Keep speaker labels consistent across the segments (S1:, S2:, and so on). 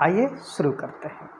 S1: आइए शुरू करते हैं।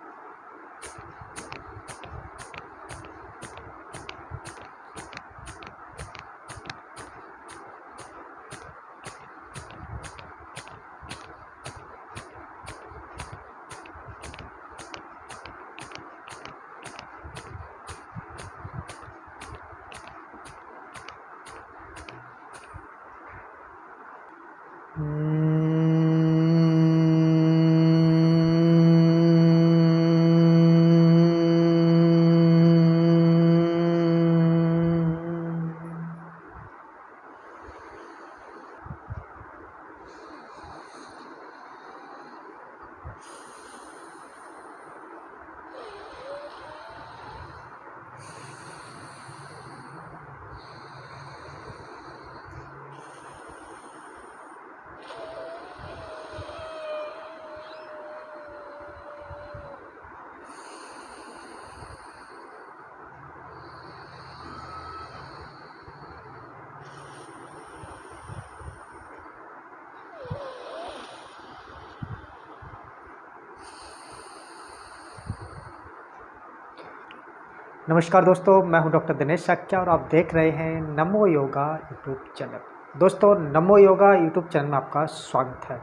S1: नमस्कार दोस्तों, मैं हूं डॉक्टर दिनेश शाक्या और आप देख रहे हैं नमो योगा यूट्यूब चैनल। दोस्तों, नमो योगा यूट्यूब चैनल में आपका स्वागत है।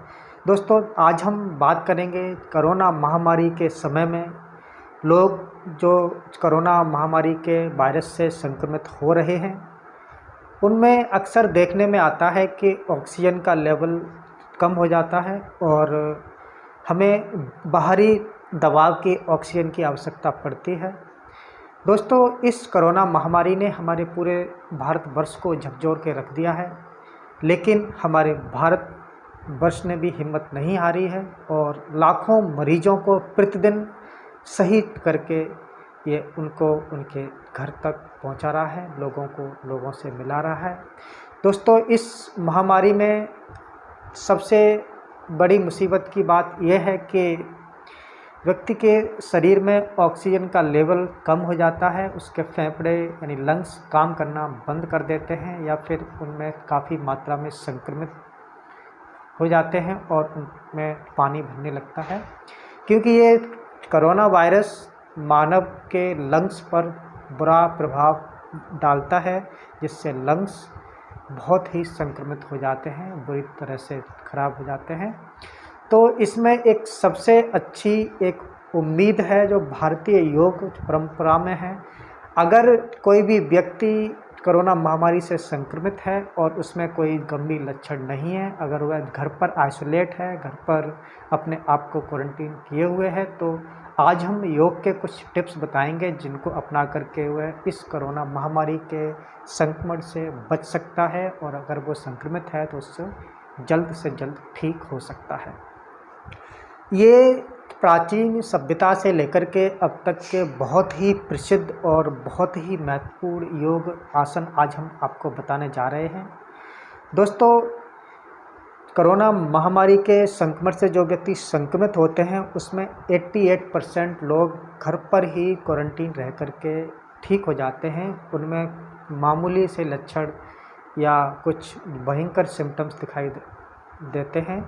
S1: दोस्तों, आज हम बात करेंगे कोरोना महामारी के समय में लोग जो कोरोना महामारी के वायरस से संक्रमित हो रहे हैं, उनमें अक्सर देखने में आता है कि ऑक्सीजन का लेवल कम हो जाता है और हमें बाहरी दबाव की ऑक्सीजन की आवश्यकता पड़ती है। दोस्तों, इस कोरोना महामारी ने हमारे पूरे भारतवर्ष को झकझोर के रख दिया है, लेकिन हमारे भारतवर्ष ने भी हिम्मत नहीं हारी है और लाखों मरीजों को प्रतिदिन सही करके ये उनको उनके घर तक पहुंचा रहा है, लोगों से मिला रहा है। दोस्तों, इस महामारी में सबसे बड़ी मुसीबत की बात यह है कि व्यक्ति के शरीर में ऑक्सीजन का लेवल कम हो जाता है, उसके फेफड़े यानी लंग्स काम करना बंद कर देते हैं या फिर उनमें काफ़ी मात्रा में संक्रमित हो जाते हैं और उनमें पानी भरने लगता है, क्योंकि ये कोरोना वायरस मानव के लंग्स पर बुरा प्रभाव डालता है, जिससे लंग्स बहुत ही संक्रमित हो जाते हैं, बुरी तरह से ख़राब हो जाते हैं। तो इसमें एक सबसे अच्छी एक उम्मीद है जो भारतीय योग परंपरा में है। अगर कोई भी व्यक्ति कोरोना महामारी से संक्रमित है और उसमें कोई गंभीर लक्षण नहीं है, अगर वह घर पर आइसोलेट है, घर पर अपने आप को क्वारंटीन किए हुए है, तो आज हम योग के कुछ टिप्स बताएंगे जिनको अपना करके वह इस कोरोना महामारी के संक्रमण से बच सकता है और अगर वो संक्रमित है तो उससे जल्द से जल्द ठीक हो सकता है। ये प्राचीन सभ्यता से लेकर के अब तक के बहुत ही प्रसिद्ध और बहुत ही महत्वपूर्ण योग आसन आज हम आपको बताने जा रहे हैं। दोस्तों, कोरोना महामारी के संक्रमण से जो व्यक्ति संक्रमित होते हैं उसमें 88% लोग घर पर ही क्वारंटीन रह करके ठीक हो जाते हैं। उनमें मामूली से लक्षण या कुछ भयंकर सिम्टम्स दिखाई देते हैं,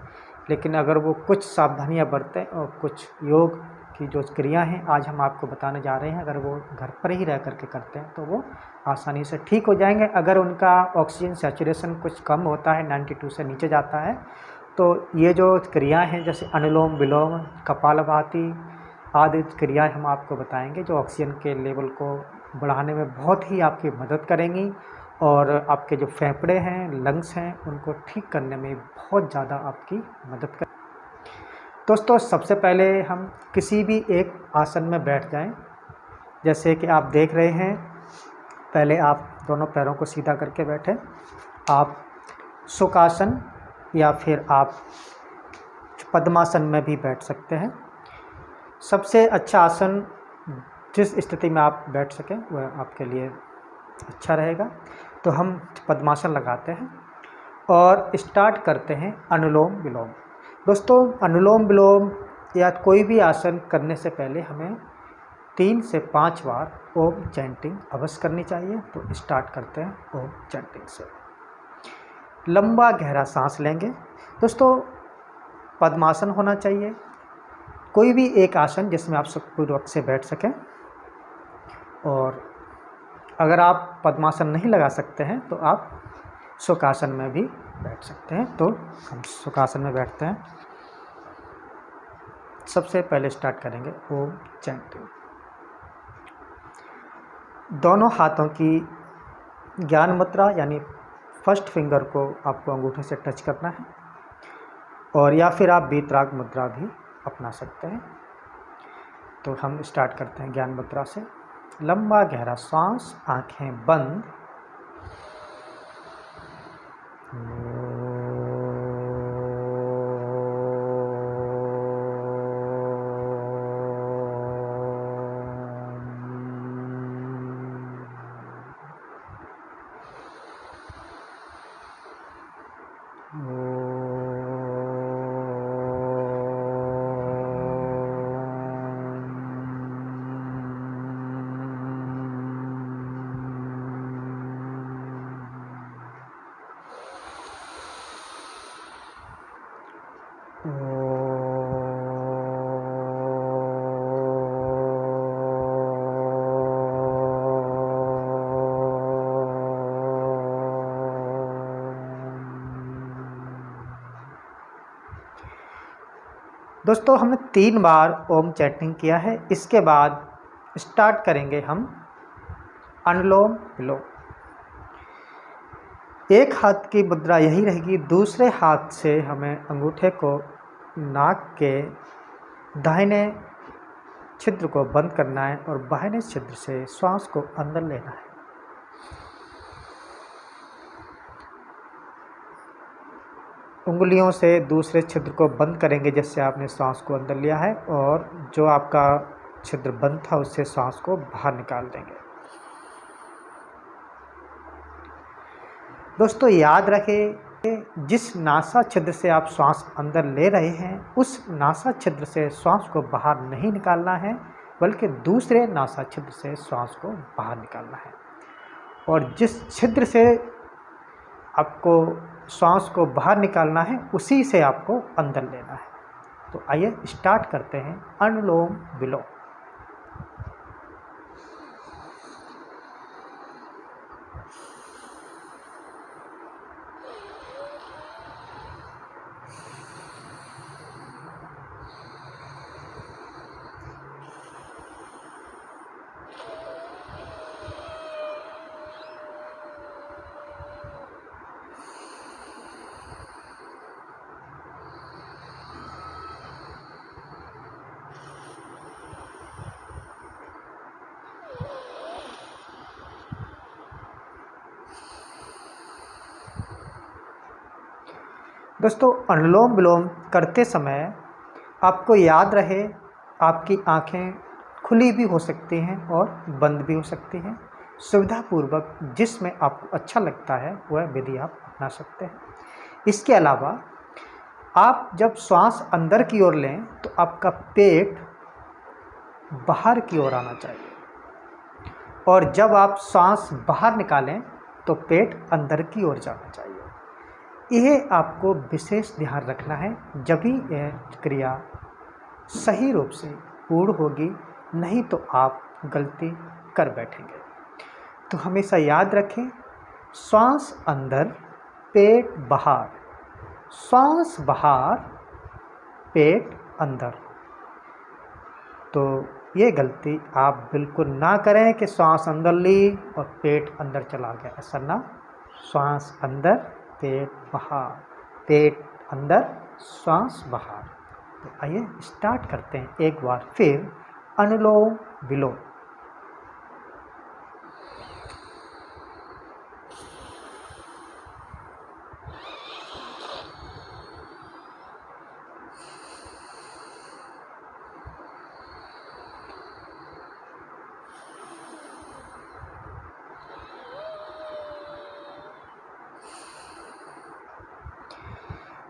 S1: लेकिन अगर वो कुछ सावधानियां बरतें और कुछ योग की जो क्रिया हैं आज हम आपको बताने जा रहे हैं, अगर वो घर पर ही रह करके करते हैं तो वो आसानी से ठीक हो जाएंगे। अगर उनका ऑक्सीजन सैचुरेशन कुछ कम होता है, 92 से नीचे जाता है, तो ये जो क्रियाएं हैं जैसे अनुलोम विलोम, कपालभाति आदि क्रियाएं हम आपको बताएंगे जो ऑक्सीजन के लेवल को बढ़ाने में बहुत ही आपकी मदद करेंगी और आपके जो फेफड़े हैं, लंग्स हैं, उनको ठीक करने में बहुत ज़्यादा आपकी मदद कर। दोस्तों, सबसे पहले हम किसी भी एक आसन में बैठ जाएं। जैसे कि आप देख रहे हैं, पहले आप दोनों पैरों को सीधा करके बैठें। आप सुखासन या फिर आप पद्मासन में भी बैठ सकते हैं। सबसे अच्छा आसन जिस स्थिति में आप बैठ सकें वह आपके लिए अच्छा रहेगा। तो हम पद्मासन लगाते हैं और स्टार्ट करते हैं अनुलोम विलोम। दोस्तों, अनुलोम विलोम या कोई भी आसन करने से पहले हमें 3 से 5 बार ओम चैंटिंग अवश्य करनी चाहिए। तो स्टार्ट करते हैं ओम चैंटिंग से। लंबा गहरा सांस लेंगे। दोस्तों, पद्मासन होना चाहिए, कोई भी एक आसन जिसमें आप सुखपूर्वक से बैठ सकें। और अगर आप पद्मासन नहीं लगा सकते हैं तो आप सुखासन में भी बैठ सकते हैं। तो हम सुखासन में बैठते हैं। सबसे पहले स्टार्ट करेंगे ओम चैंटिंग। दोनों हाथों की ज्ञान मुद्रा यानी फर्स्ट फिंगर को आपको अंगूठे से टच करना है, और या फिर आप वीतराग मुद्रा भी अपना सकते हैं। तो हम स्टार्ट करते हैं ज्ञान मुद्रा से। लंबा गहरा सांस, आंखें बंद। दोस्तों हमने 3 बार ओम चैंटिंग किया है। इसके बाद स्टार्ट करेंगे हम अनुलोम विलोम। एक हाथ की मुद्रा यही रहेगी, दूसरे हाथ से हमें अंगूठे को नाक के दाहिने छिद्र को बंद करना है और बाहिने छिद्र से श्वास को अंदर लेना है। उंगलियों से दूसरे छिद्र को बंद करेंगे जिससे आपने सांस को अंदर लिया है, और जो आपका छिद्र बंद था उससे सांस को बाहर निकाल देंगे। दोस्तों याद रखें, जिस नासा छिद्र से आप श्वास अंदर ले रहे हैं उस नासा छिद्र से श्वास को बाहर नहीं निकालना है, बल्कि दूसरे नासा छिद्र से श्वास को बाहर निकालना है। और जिस छिद्र से आपको श्वास को बाहर निकालना है उसी से आपको अंदर लेना है। तो आइए स्टार्ट करते हैं अनुलोम विलोम। दोस्तों अनुलोम विलोम करते समय आपको याद रहे, आपकी आंखें खुली भी हो सकती हैं और बंद भी हो सकती हैं। सुविधापूर्वक जिसमें आपको अच्छा लगता है वह विधि आप अपना सकते हैं। इसके अलावा आप जब श्वास अंदर की ओर लें तो आपका पेट बाहर की ओर आना चाहिए, और जब आप श्वास बाहर निकालें तो पेट अंदर की ओर जाना चाहिए। यह आपको विशेष ध्यान रखना है, जब भी यह क्रिया सही रूप से पूर्ण होगी, नहीं तो आप गलती कर बैठेंगे। तो हमेशा याद रखें, श्वास अंदर पेट बाहर, श्वास बाहर पेट अंदर। तो ये गलती आप बिल्कुल ना करें कि श्वास अंदर ली और पेट अंदर चला गया, ऐसा ना। श्वास अंदर पेट बाहर, पेट अंदर श्वास बाहर। तो आइए स्टार्ट करते हैं एक बार फिर अनुलोम विलोम।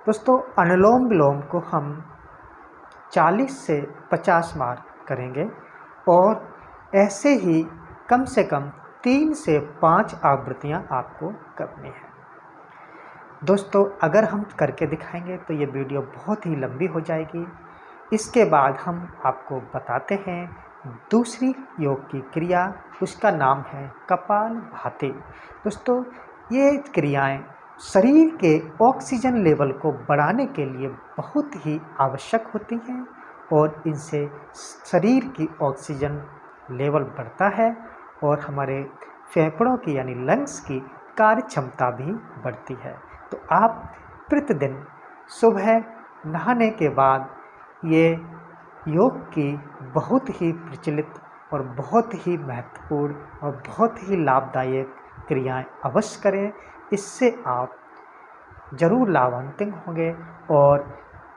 S1: दोस्तों अनुलोम विलोम को हम 40 से 50 बार करेंगे, और ऐसे ही कम से कम 3 से 5 आवृत्तियां आपको करनी है। दोस्तों अगर हम करके दिखाएंगे तो ये वीडियो बहुत ही लंबी हो जाएगी, इसके बाद हम आपको बताते हैं दूसरी योग की क्रिया, उसका नाम है कपालभाति। दोस्तों, ये क्रियाएं शरीर के ऑक्सीजन लेवल को बढ़ाने के लिए बहुत ही आवश्यक होती हैं और इनसे शरीर की ऑक्सीजन लेवल बढ़ता है और हमारे फेफड़ों की यानी लंग्स की कार्य क्षमता भी बढ़ती है। तो आप प्रतिदिन सुबह नहाने के बाद ये योग की बहुत ही प्रचलित और बहुत ही महत्वपूर्ण और बहुत ही लाभदायक क्रियाएं अवश्य करें। इससे आप जरूर लाभान्वित होंगे और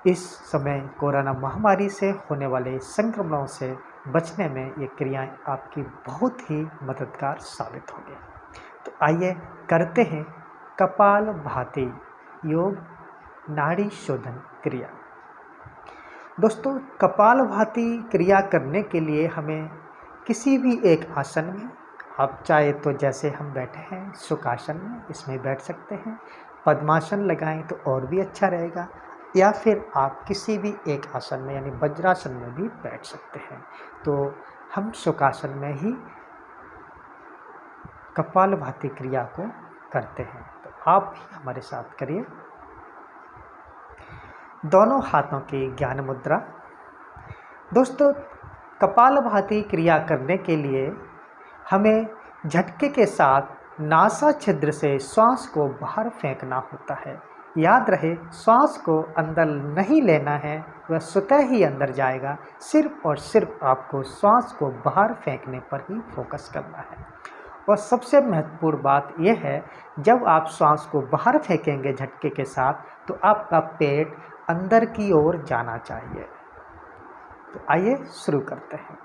S1: इस समय कोरोना महामारी से होने वाले संक्रमणों से बचने में ये क्रियाएं आपकी बहुत ही मददगार साबित होंगी। तो आइए करते हैं कपालभाति योग नाड़ी शोधन क्रिया। दोस्तों, कपालभाति क्रिया करने के लिए हमें किसी भी एक आसन में, आप चाहे तो जैसे हम बैठे हैं सुखासन में, इसमें बैठ सकते हैं। पद्मासन लगाएं तो और भी अच्छा रहेगा, या फिर आप किसी भी एक आसन में यानी वज्रासन में भी बैठ सकते हैं। तो हम सुखासन में ही कपालभाति क्रिया को करते हैं। तो आप भी हमारे साथ करिए। दोनों हाथों की ज्ञान मुद्रा। दोस्तों, कपालभाति क्रिया करने के लिए हमें झटके के साथ नासा छिद्र से श्वास को बाहर फेंकना होता है। याद रहे, श्वास को अंदर नहीं लेना है, वह स्वतः ही अंदर जाएगा। सिर्फ और सिर्फ आपको श्वास को बाहर फेंकने पर ही फोकस करना है। और सबसे महत्वपूर्ण बात यह है, जब आप श्वास को बाहर फेंकेंगे झटके के साथ, तो आपका पेट अंदर की ओर जाना चाहिए। तो आइए शुरू करते हैं।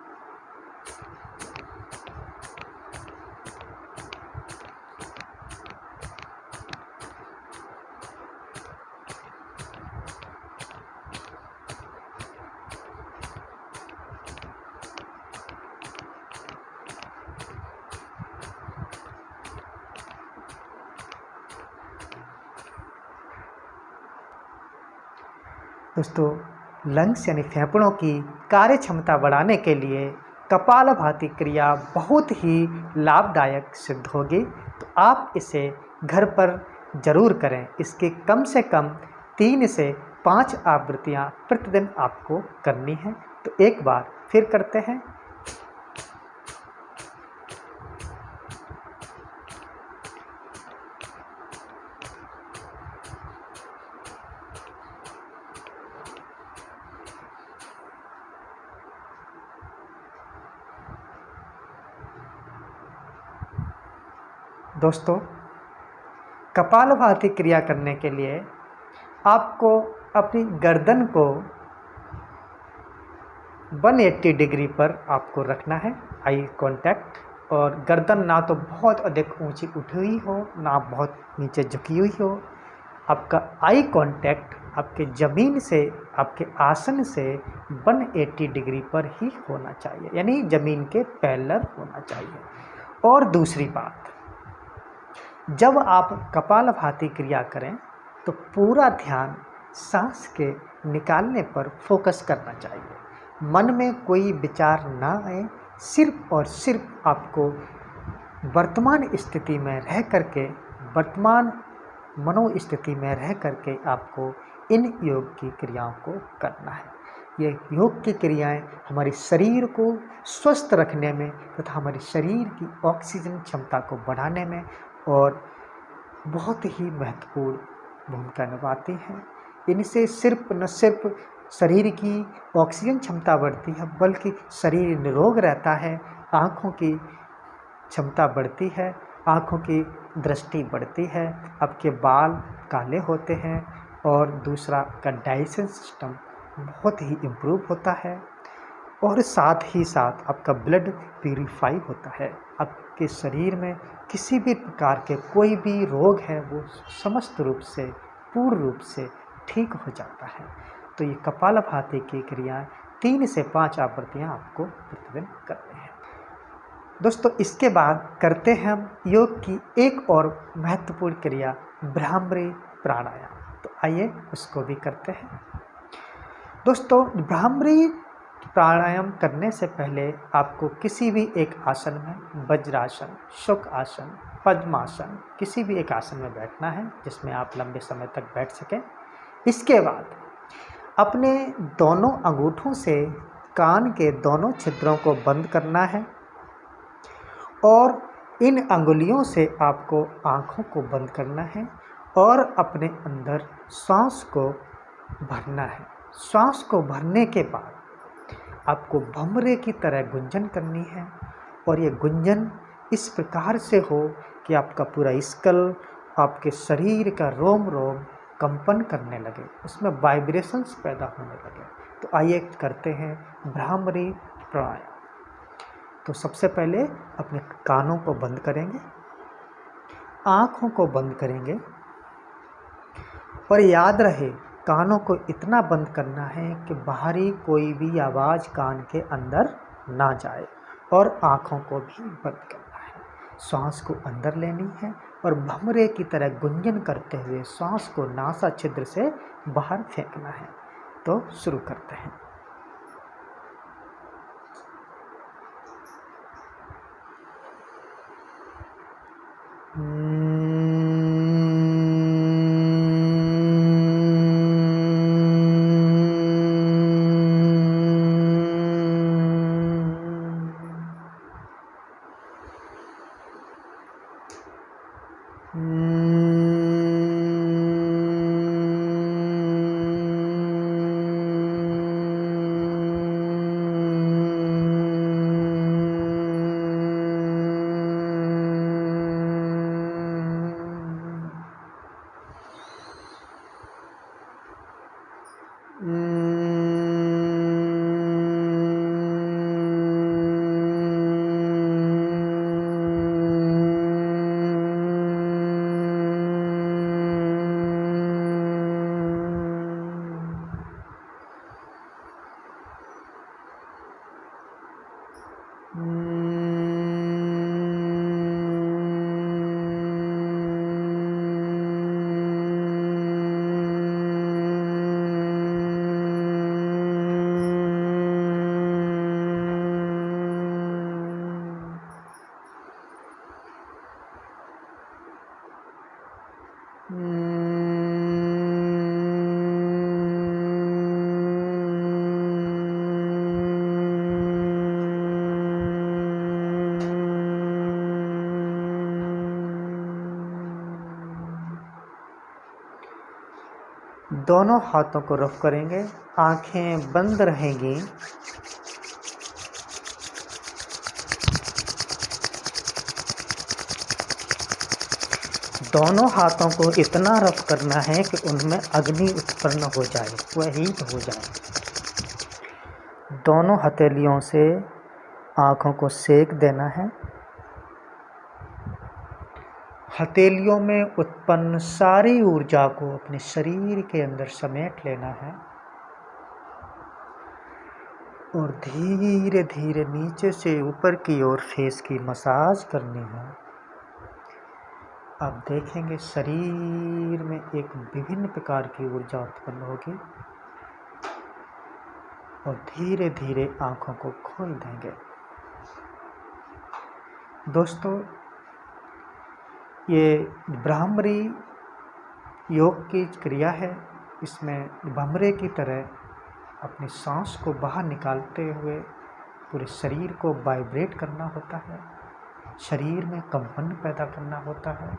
S1: दोस्तों, लंग्स यानी फेफड़ों की कार्य क्षमता बढ़ाने के लिए कपालभाति क्रिया बहुत ही लाभदायक सिद्ध होगी। तो आप इसे घर पर ज़रूर करें। इसके कम से कम 3 से 5 आवृत्तियाँ प्रतिदिन आपको करनी है। तो एक बार फिर करते हैं। दोस्तों, कपालभाति क्रिया करने के लिए आपको अपनी गर्दन को 180 डिग्री पर आपको रखना है, आई कांटेक्ट। और गर्दन ना तो बहुत अधिक ऊंची उठी हुई हो, ना बहुत नीचे झुकी हुई हो। आपका आई कांटेक्ट आपके ज़मीन से, आपके आसन से 180 डिग्री पर ही होना चाहिए, यानी ज़मीन के पैरेलल होना चाहिए। और दूसरी बात, जब आप कपालभाति क्रिया करें तो पूरा ध्यान सांस के निकालने पर फोकस करना चाहिए। मन में कोई विचार ना आए, सिर्फ और सिर्फ आपको वर्तमान स्थिति में रह करके, वर्तमान मनोस्थिति में रह करके आपको इन योग की क्रियाओं को करना है। ये योग की क्रियाएं हमारे शरीर को स्वस्थ रखने में तथा हमारे शरीर की ऑक्सीजन क्षमता को बढ़ाने में और बहुत ही महत्वपूर्ण भूमिका निभाती हैं। इनसे न सिर्फ शरीर की ऑक्सीजन क्षमता बढ़ती है, बल्कि शरीर निरोग रहता है, आँखों की क्षमता बढ़ती है, आँखों की दृष्टि बढ़ती है, आपके बाल काले होते हैं और दूसरा का डाइजेशन सिस्टम बहुत ही इम्प्रूव होता है और साथ ही साथ आपका ब्लड प्यूरिफाई होता है। आपके शरीर में किसी भी प्रकार के कोई भी रोग है वो समस्त रूप से, पूर्ण रूप से ठीक हो जाता है। तो ये कपालभाति की क्रियाएं 3 से 5 आवृत्तियाँ आपको प्रतिदिन करनी है। दोस्तों, इसके बाद करते हैं हम योग की एक और महत्वपूर्ण क्रिया, भ्रामरी प्राणायाम। तो आइए उसको भी करते हैं। दोस्तों, भ्रामरी प्राणायाम करने से पहले आपको किसी भी एक आसन में, वज्रासन, शुक आसन, पद्मासन, किसी भी एक आसन में बैठना है जिसमें आप लंबे समय तक बैठ सकें। इसके बाद अपने दोनों अंगूठों से कान के दोनों छिद्रों को बंद करना है और इन अंगुलियों से आपको आँखों को बंद करना है और अपने अंदर श्वास को भरना है। श्वास को भरने के बाद आपको भंवरे की तरह गुंजन करनी है और ये गुंजन इस प्रकार से हो कि आपका पूरा स्कल, आपके शरीर का रोम रोम कंपन करने लगे, उसमें वाइब्रेशंस पैदा होने लगे। तो आइए करते हैं भ्रामरी प्राणायाम। तो सबसे पहले अपने कानों को बंद करेंगे, आँखों को बंद करेंगे और याद रहे कानों को इतना बंद करना है कि बाहरी कोई भी आवाज़ कान के अंदर ना जाए और आँखों को भी बंद करना है। श्वास को अंदर लेनी है और भंवरे की तरह गुंजन करते हुए श्वास को नासा छिद्र से बाहर फेंकना है। तो शुरू करते हैं। दोनों हाथों को रफ करेंगे, आंखें बंद रहेंगी। दोनों हाथों को इतना रफ करना है कि उनमें अग्नि उत्पन्न हो जाए, वह हीट हो जाए। दोनों हथेलियों से आँखों को सेक देना है। हथेलियों में उत्पन्न सारी ऊर्जा को अपने शरीर के अंदर समेट लेना है और धीरे धीरे नीचे से ऊपर की ओर फेस की मसाज करनी है। आप देखेंगे शरीर में एक विभिन्न प्रकार की ऊर्जा उत्पन्न होगी और धीरे धीरे आँखों को खोल देंगे। दोस्तों, ये भ्रामरी योग की क्रिया है। इसमें भंवरे की तरह अपनी सांस को बाहर निकालते हुए पूरे शरीर को वाइब्रेट करना होता है, शरीर में कंपन पैदा करना होता है।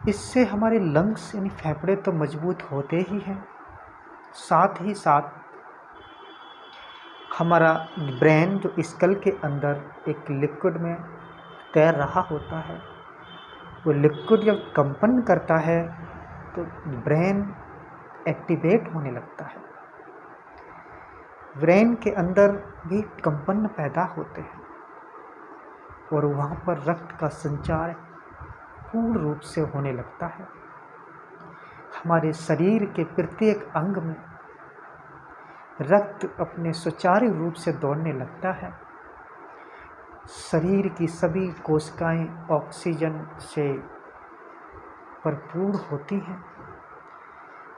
S1: इससे हमारे लंग्स यानी फेफड़े तो मजबूत होते ही हैं, साथ ही साथ हमारा ब्रेन जो स्कल के अंदर एक लिक्विड में तैर रहा होता है, वो लिक्विड जब कंपन करता है तो ब्रेन एक्टिवेट होने लगता है। ब्रेन के अंदर भी कंपन पैदा होते हैं और वहाँ पर रक्त का संचार पूर्ण रूप से होने लगता है। हमारे शरीर के प्रत्येक अंग में रक्त अपने सुचारू रूप से दौड़ने लगता है। शरीर की सभी कोशिकाएं ऑक्सीजन से भरपूर होती हैं।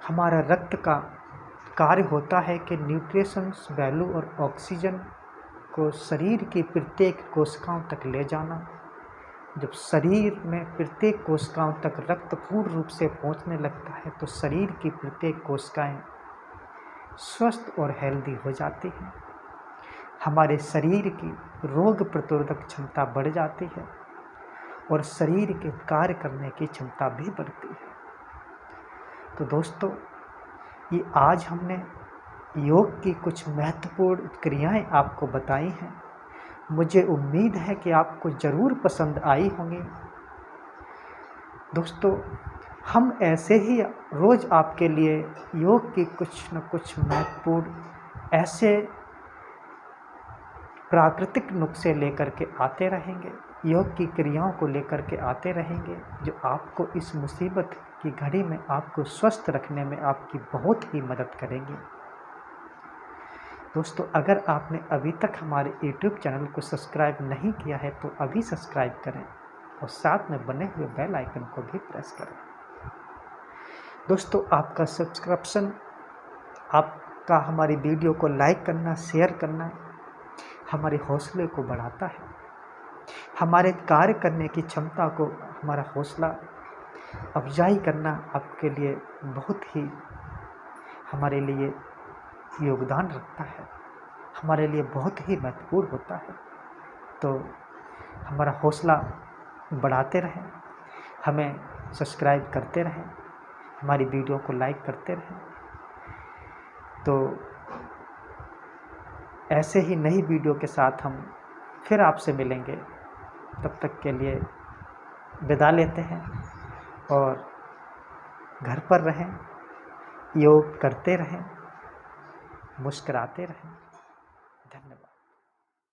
S1: हमारा रक्त का कार्य होता है कि न्यूट्रिशंस वैल्यू और ऑक्सीजन को शरीर की प्रत्येक कोशिकाओं तक ले जाना। जब शरीर में प्रत्येक कोशिकाओं तक रक्त पूर्ण रूप से पहुंचने लगता है तो शरीर की प्रत्येक कोशिकाएं स्वस्थ और हेल्दी हो जाती हैं। हमारे शरीर की रोग प्रतिरोधक क्षमता बढ़ जाती है और शरीर के कार्य करने की क्षमता भी बढ़ती है। तो दोस्तों, ये आज हमने योग की कुछ महत्वपूर्ण क्रियाएं आपको बताई हैं। मुझे उम्मीद है कि आपको ज़रूर पसंद आई होंगी। दोस्तों, हम ऐसे ही रोज़ आपके लिए योग की कुछ न कुछ महत्वपूर्ण ऐसे प्राकृतिक नुस्खे लेकर के आते रहेंगे, योग की क्रियाओं को लेकर के आते रहेंगे, जो आपको इस मुसीबत की घड़ी में आपको स्वस्थ रखने में आपकी बहुत ही मदद करेंगे। दोस्तों, अगर आपने अभी तक हमारे YouTube चैनल को सब्सक्राइब नहीं किया है तो अभी सब्सक्राइब करें और साथ में बने हुए बेल आइकन को भी प्रेस करें। दोस्तों, आपका सब्सक्रिप्शन, आपका हमारी वीडियो को लाइक करना, शेयर करना हमारे हौसले को बढ़ाता है। हमारे कार्य करने की क्षमता को, हमारा हौसला अफजाई करना आपके लिए बहुत ही हमारे लिए योगदान रखता है, हमारे लिए बहुत ही महत्वपूर्ण होता है। तो हमारा हौसला बढ़ाते रहें, हमें सब्सक्राइब करते रहें, हमारी वीडियो को लाइक करते रहें। तो ऐसे ही नई वीडियो के साथ हम फिर आपसे मिलेंगे। तब तक के लिए विदा लेते हैं और घर पर रहें, योग करते रहें, मुस्कुराते रहें। धन्यवाद।